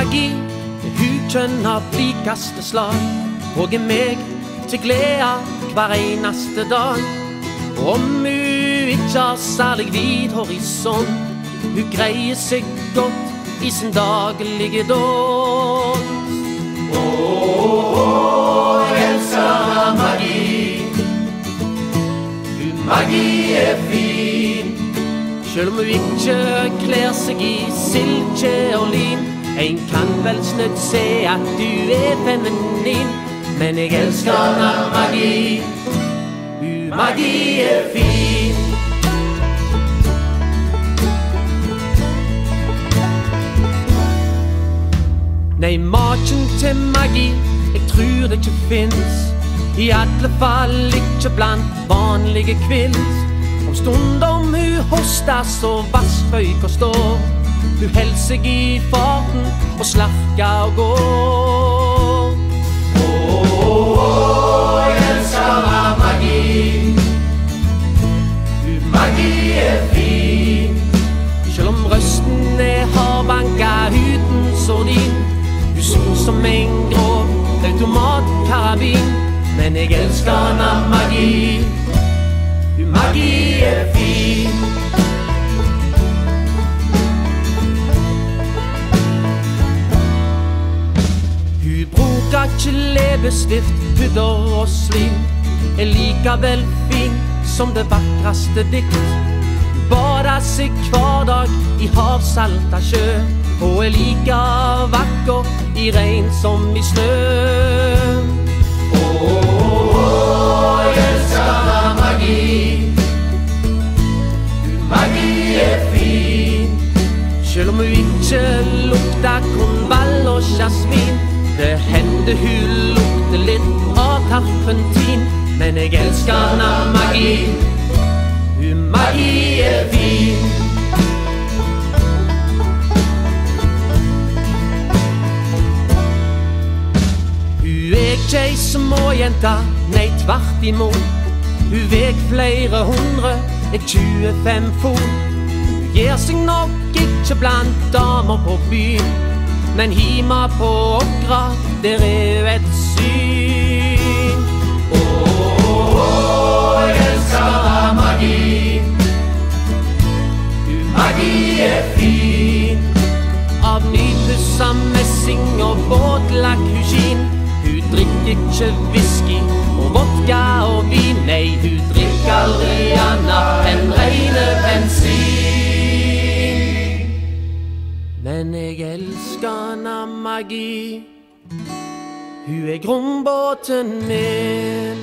magi. Hun kjenner blikaste slag og meg til glede hver eneste dag. Og om hun ikke har særlig vid horisont, hun greier seg godt i sin daglige dåd. Jeg elsker magi. Magi fin. Selv om hun ikke kler seg i silke og lin, en kan vel snudd se at du feminin. Men jeg elsker magi. Magi fin. Nei, maken til magi, jeg tror det ikke finnes. I alle fall ikke blant vanlige kvinns. Om stundom hun hoster så vassføyk og står. Hun held seg i farten og slarker og går. Jeg elsker magi. Magi fin. Selv om røsten har banket uten sordin, hun snur som en grå automatkarabin. Men jeg elsker magi. Magi fin. Hun bruker ikke leppestift, pudder og slim, er likevel fin som det vakreste dikt. Hun bader seg hver dag i havsalta sjø, og er like vakker i regn som i snø. Jeg elsker magi. Magi fin. Selv om hun ikke lukter konvall og jasmin, det hender hun lukter litt av terpentin. Men jeg elsker magi. Magi fin. Hun er ikke ei småjenta, nei tvert imot. Hun veg flere hundre, er 25 fot. Hun gir seg nok ikke blant damer på byen, men hjemme på Åkra, der er hun et syn. Jeg elsker magi. Magi fin. Av nypussa messing og båtlakk hun skin. Hun drikker ikke whisky og vodka og vin. Nei, hun drikker aldri annet enn reine bensin. Men jeg elsker magi. Hun er grunnbåten min.